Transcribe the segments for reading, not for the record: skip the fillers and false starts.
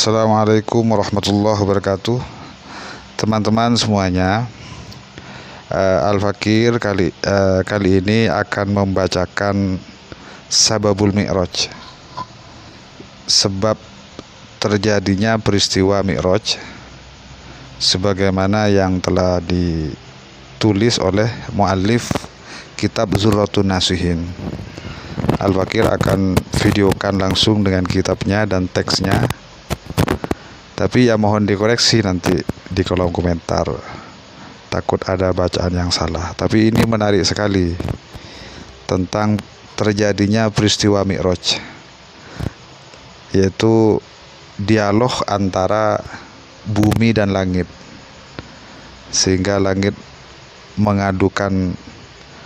Assalamualaikum warahmatullahi wabarakatuh. Teman-teman semuanya, Al-Fakir kali ini akan membacakan Sababul Mi'raj, sebab terjadinya peristiwa Mi'raj, sebagaimana yang telah ditulis oleh muallif kitab Zurratun Nasihin. Al-Fakir akan videokan langsung dengan kitabnya dan teksnya, tapi ya mohon dikoreksi nanti di kolom komentar, takut ada bacaan yang salah. Tapi ini menarik sekali tentang terjadinya peristiwa Mi'raj, yaitu dialog antara bumi dan langit, sehingga langit mengadukan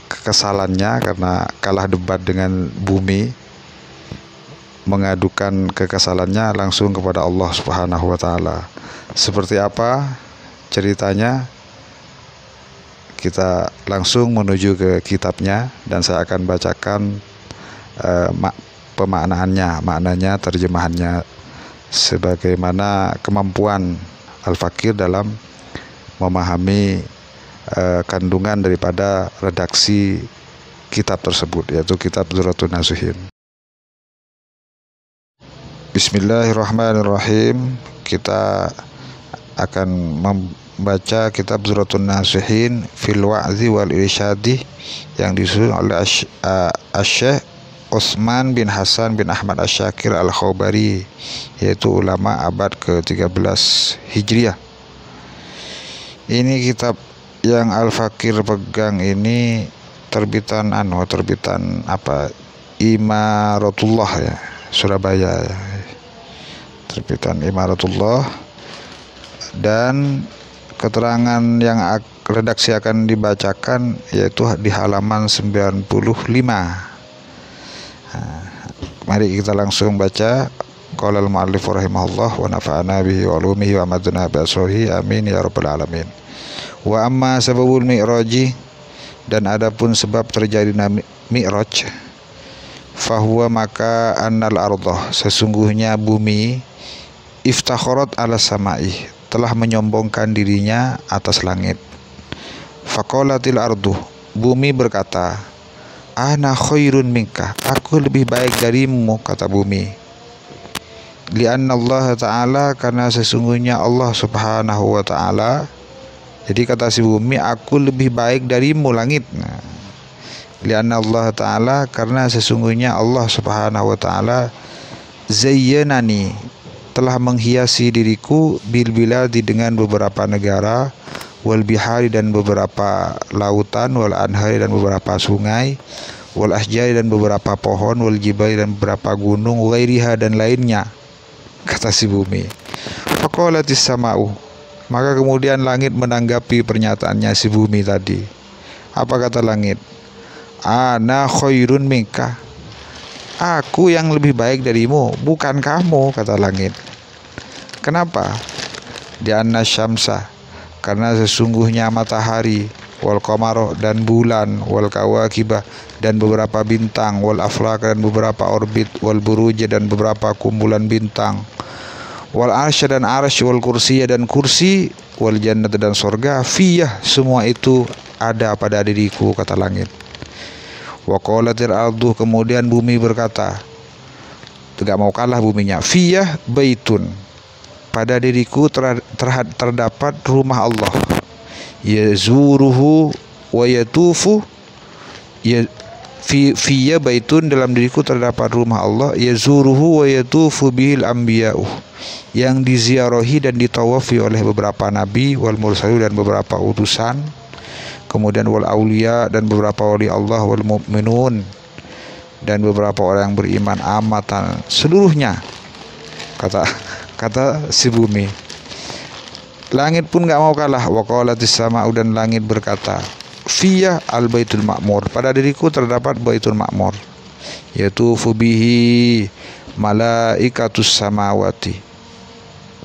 kekesalannya karena kalah debat dengan bumi, mengadukan kekesalannya langsung kepada Allah Subhanahu wa Ta'ala. Seperti apa ceritanya? Kita langsung menuju ke kitabnya dan saya akan bacakan maknanya, terjemahannya, sebagaimana kemampuan Al-Fakir dalam memahami kandungan daripada redaksi kitab tersebut, yaitu kitab Zurratun Nasihin. Bismillahirrahmanirrahim. Kita akan membaca kitab Zurratun Nasihin fil wa'zi wal irsyadi yang disusun oleh Asy-Syaikh Utsman bin Hasan bin Ahmad Asy-Syakir Al-Khaubari, yaitu ulama abad ke-13 Hijriah. Ini kitab yang Al-Fakir pegang ini terbitan Imaratullah ya, Surabaya ya. Terbitan Imaratullah, dan keterangan yang redaksi akan dibacakan yaitu di halaman 95. Mari kita langsung baca. Qala al-mu'allif rahimahullah wa nafa'ana bihi wa ulumihi wa amadna bi asrohi amin ya rabbal alamin. Wa amma sababul mi'raji, dan adapun sebab terjadinya Mi'raj, fahuwa maka annal ardhah, sesungguhnya bumi, iftakharat ala samai, telah menyombongkan dirinya atas langit. Faqalatil ardu, bumi berkata, ana khairun minka, aku lebih baik darimu, kata bumi. Lianna Allah Ta'ala, karena sesungguhnya Allah Subhanahu wa Ta'ala. Jadi kata si bumi, aku lebih baik darimu langit. Lianna Allah Ta'ala, karena sesungguhnya Allah Subhanahu wa Ta'ala, zayyanani, telah menghiasi diriku, bil biladi, dengan beberapa negara, wal bihari, dan beberapa lautan, wal anhari, dan beberapa sungai, wal ahjari, dan beberapa pohon, wal jibali, dan beberapa gunung, ghairiha, dan lainnya, kata si bumi. Faqalatis sama'u, maka kemudian langit menanggapi pernyataannya si bumi tadi. Apa kata langit? Ana khairun minka, aku yang lebih baik darimu, bukan kamu, kata langit. Kenapa? Di anna syamsa, karena sesungguhnya matahari, wal qamaro, dan bulan, wal kawakibah, dan beberapa bintang, wal aflak, dan beberapa orbit, wal buruj, dan beberapa kumpulan bintang, wal arsy, dan arsy, wal kursiya, dan kursi, wal jannah, dan surga, fiyah, semua itu ada pada diriku, kata langit. Wa qalatil ardu, kemudian bumi berkata, tidak mau kalah buminya, fiyah baitun, pada diriku terdapat rumah Allah, yazuruhu wa yatufu, fiyya baitun, dalam diriku terdapat rumah Allah, yazuruhu wa yatufu bihil anbiya'u, yang diziarahi dan ditawafi oleh beberapa nabi, wal mursalun, dan beberapa utusan, kemudian wal auliya, dan beberapa wali Allah, wal mu'minun, dan beberapa orang yang beriman, amatan, seluruhnya, kata si bumi. Langit pun gak mau kalah. Wa qalatis sama'u, dan langit berkata, fiyya al baitul ma'mur, pada diriku terdapat baitul ma'mur, yatufu bihi malaikatus samawati,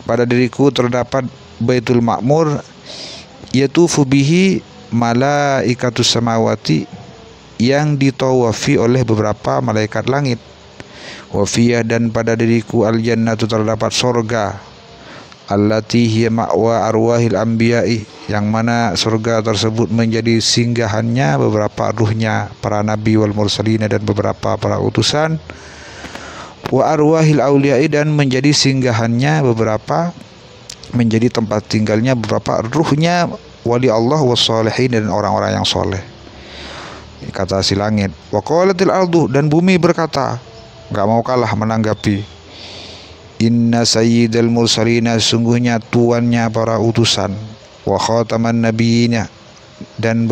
pada diriku terdapat baitul ma'mur, yatufu bihi malaikatus samawati, yang ditawafi oleh beberapa malaikat langit. wa fiyah dan pada diriku al jannatu terdapat surga, allati hiya ma'wa arwahil anbiya'i yang mana surga tersebut menjadi singgahannya beberapa ruhnya para nabi wal mursalin dan beberapa para utusan, wa arwahil auliya'i dan menjadi singgahannya beberapa, menjadi tempat tinggalnya beberapa ruhnya wali Allah wassalihin dan orang-orang yang soleh. Kata si langit, wa qalatil ardu dan bumi berkata, enggak mau kalah menanggapi, inna sayyidal mursalina sungguhnya tuannya para utusan, wa khataman nabiyina dan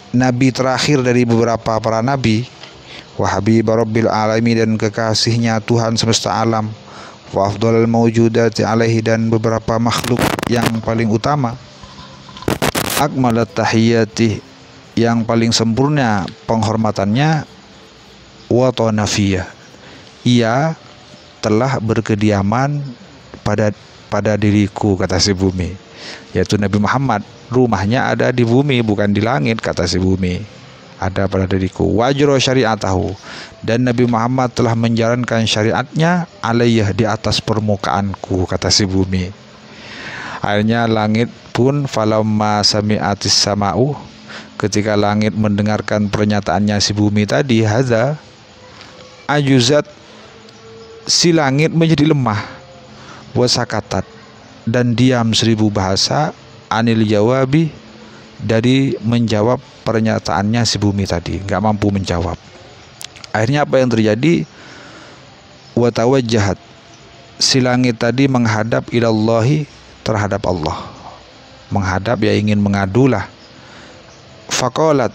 nabi terakhir dari beberapa para nabi, wa habib rabbil alamin dan kekasihnya Tuhan semesta alam, wa afdalul mawjudati alaihi dan beberapa makhluk yang paling utama, akmalat tahiyati yang paling sempurna penghormatannya, wa tanafiyah ia telah berkediaman pada diriku, kata si bumi, yaitu Nabi Muhammad rumahnya ada di bumi bukan di langit, kata si bumi, ada pada diriku, wajro syariatahu dan Nabi Muhammad telah menjalankan syariatnya alaiyah di atas permukaanku, kata si bumi. Akhirnya langit pun falamma sami'atis sama'u ketika langit mendengarkan pernyataannya si bumi tadi, hadza ajuzat si langit menjadi lemah, wasakatat dan diam 1000 bahasa, anil jawabi dari menjawab pernyataannya si bumi tadi, nggak mampu menjawab. Akhirnya apa yang terjadi? Watawajjahat si langit tadi menghadap ilallahi terhadap Allah, menghadap ya ingin mengadulah. Faqalat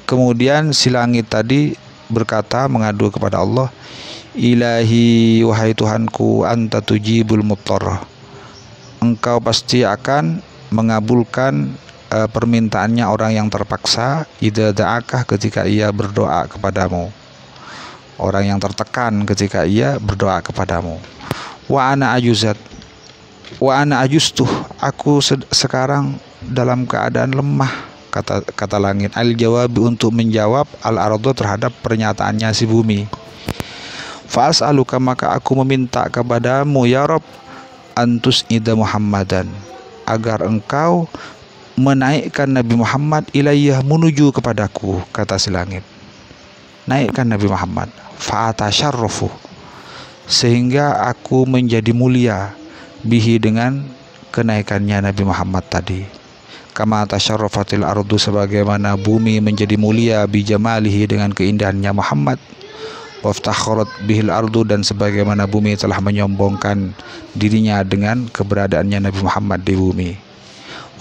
kemudian si langit tadi berkata mengadu kepada Allah, ilahi wahai Tuhanku, anta tujibul muttar, engkau pasti akan mengabulkan permintaannya orang yang terpaksa, idza da'akah ketika ia berdoa kepadamu, orang yang tertekan ketika ia berdoa kepadamu. Wa ana ajuzat wa ana ajustuh aku sekarang dalam keadaan lemah, kata langit, al jawab untuk menjawab al ardo terhadap pernyataannya si bumi. Fa'as'aluka maka aku meminta kepadamu ya Rabb, antus ida Muhammadan agar engkau menaikkan Nabi Muhammad ilayah menuju kepadaku, kata si langit, naikkan Nabi Muhammad, fa'atasyarrafu sehingga aku menjadi mulia, bihi dengan kenaikannya Nabi Muhammad tadi, kama tasyarrafatil ardu sebagaimana bumi menjadi mulia bijamalihi dengan keindahannya Muhammad, waftakharat bihil ardu dan sebagaimana bumi telah menyombongkan dirinya dengan keberadaannya Nabi Muhammad di bumi.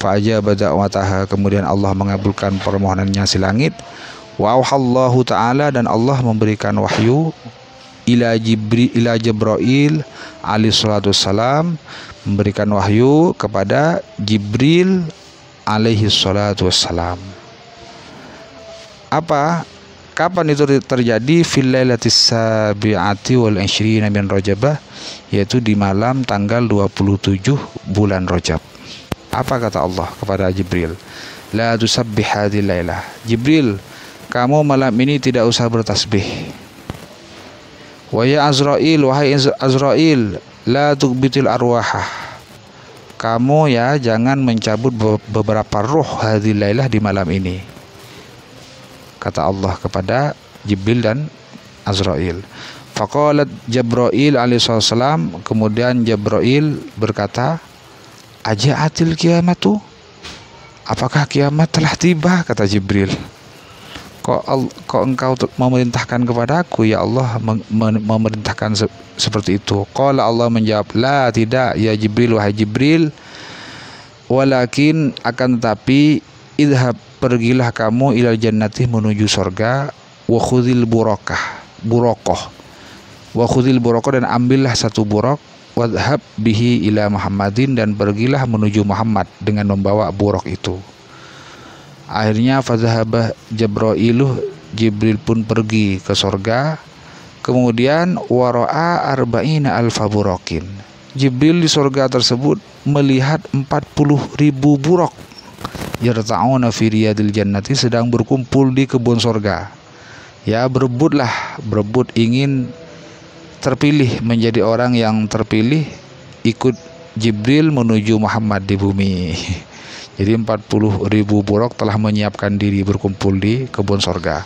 Fa'ajaba da'wataha kemudian Allah mengabulkan permohonannya si langit. Wa auhallahu ta'ala dan Allah memberikan wahyu ila Jibril alaihi salatu wassalam, memberikan wahyu kepada Jibril alaihi salatu wassalam. Apa? Kapan itu terjadi? Fil lailatis sabi'ati wal 20 min Rajabah, yaitu di malam tanggal 27 bulan Rajab. Apa kata Allah kepada Jibril? La tusabbih hadhil lailah. Jibril, kamu malam ini tidak usah bertasbih. Wa ya Azrail, wahai Azrail, la tuqbitil arwahah. Kamu ya jangan mencabut beberapa roh hadhil lailah di malam ini, kata Allah kepada Jibril dan Azrail. Faqalat Jibril alaihi salam, kemudian Jibril berkata, aja'atil kiamatu, apakah kiamat telah tiba, kata Jibril. Kok engkau memerintahkan kepadaku ya Allah, memerintahkan seperti itu? Qala Allah menjawab, la tidak ya Jibril, wahai Jibril, walakin akan tetapi idhab pergilah kamu ilal jannati menuju surga, wa khudhil burokoh dan ambillah satu burok, wadhab bihi ila Muhammadin dan pergilah menuju Muhammad dengan membawa burok itu. Akhirnya fadhahabah Jibril pun pergi ke surga. Kemudian wara'a arba'ina alfa burokin, Jibril di surga tersebut melihat 40.000 burok yarta'una fi riyadil jannati sedang berkumpul di kebun surga. Ya, berebut ingin terpilih menjadi orang yang terpilih, ikut Jibril menuju Muhammad di bumi. Jadi 40.000 buruk telah menyiapkan diri berkumpul di kebun sorga.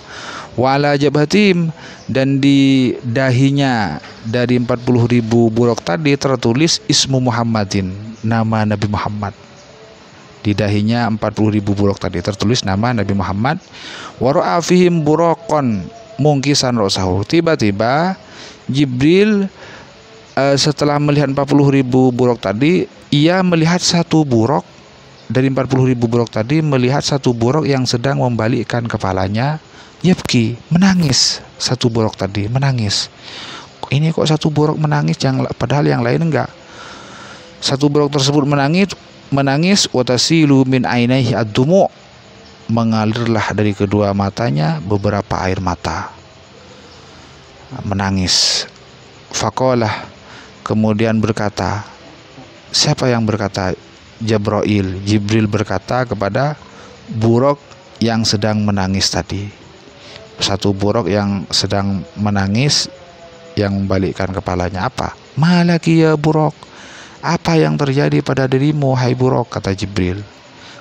Wala jabhatim, dan di dahinya dari 40.000 buruk tadi tertulis ismu Muhammadin, nama Nabi Muhammad. Di dahinya 40.000 buruk tadi tertulis nama Nabi Muhammad. Wara'a fihim buraqan mungkisan rosahu. Tiba-tiba Jibril setelah melihat 40.000 buruk tadi, ia melihat satu buruk dari 40.000 buruk tadi, melihat satu buruk yang sedang membalikkan kepalanya. Yabki, menangis. Satu buruk tadi menangis. Ini kok satu buruk menangis, padahal yang lain enggak. Satu buruk tersebut menangis watasilu min ainaihi ad-dumu, mengalirlah dari kedua matanya beberapa air mata. Menangis. Faqalah, kemudian berkata, siapa yang berkata? Jibril berkata kepada buruk yang sedang menangis tadi. Satu buruk yang sedang menangis, yang membalikkan kepalanya. Apa? Malaki ya buruk, apa yang terjadi pada dirimu hai buruk, kata Jibril.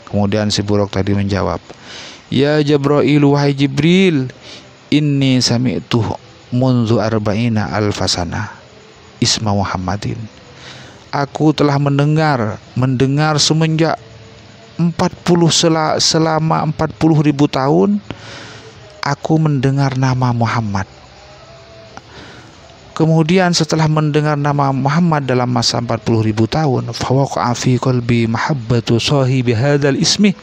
Kemudian si buruk tadi menjawab, ya Jibril, wahai Jibril, inni sami'tu munzu arba'ina alfasana isma Muhammadin. Aku telah mendengar semenjak selama 40.000 tahun aku mendengar nama Muhammad. Kemudian setelah mendengar nama Muhammad dalam masa 40.000 tahun, fawaqa'a fi qalbi mahabbatu sahibi hadzal ismi,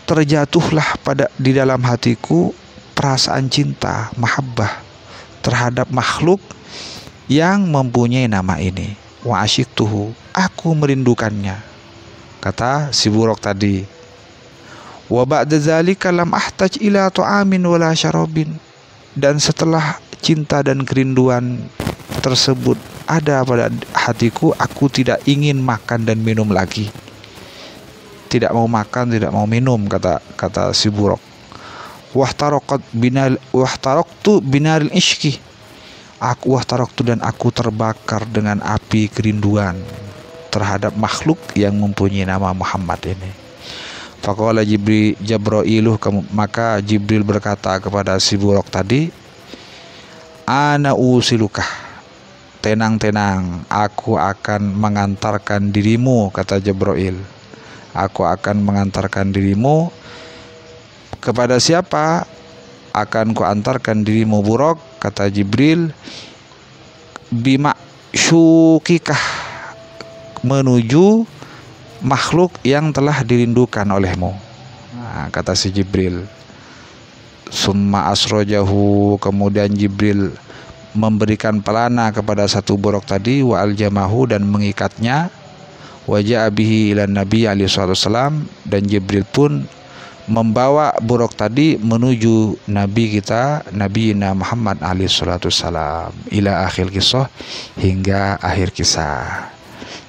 terjatuhlah di dalam hatiku perasaan cinta, mahabbah terhadap makhluk yang mempunyai nama ini. Wa asyiktuhu, aku merindukannya, kata si buruk tadi. Wa ba'da dzalika lam ahtaj ila ta'amin wala syarabin, dan setelah cinta dan kerinduan tersebut ada pada hatiku, aku tidak ingin makan dan minum lagi. Tidak mau makan, tidak mau minum, kata si buruk. Wahtaraqtu binaril ishki, dan aku terbakar dengan api kerinduan terhadap makhluk yang mempunyai nama Muhammad ini. Faqala Jibril, maka Jibril berkata kepada si buruk tadi, ana usilukah, tenang, aku akan mengantarkan dirimu, kata Jibril. Aku akan mengantarkan dirimu. Kepada siapa akan kuantarkan dirimu buruk, kata Jibril? Bima syukikah, menuju makhluk yang telah dirindukan olehmu. Nah, kata si Jibril. Summa asrojahu, kemudian Jibril memberikan pelana kepada satu buruk tadi, wa aljamahu, dan mengikatnya, wa ja'a bihi ila Nabi alaihi wasallam, dan Jibril pun membawa buruk tadi menuju Nabi kita, Nabi Muhammad alaihi wasallam, ila akhir kisah, hingga akhir kisah.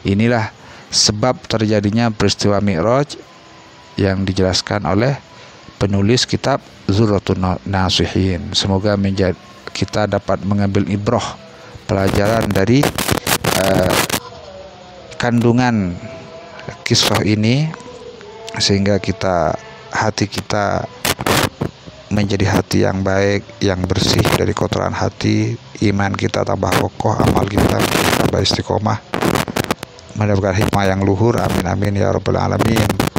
Inilah sebab terjadinya peristiwa Mi'raj yang dijelaskan oleh penulis kitab Zurratun Nasihin. Semoga kita dapat mengambil ibrah, pelajaran dari kandungan kisah ini, sehingga hati kita menjadi hati yang baik, yang bersih dari kotoran hati, iman kita tambah kokoh, amal kita tambah istiqomah, mendapatkan hikmah yang luhur. Amin amin ya rabbal alamin.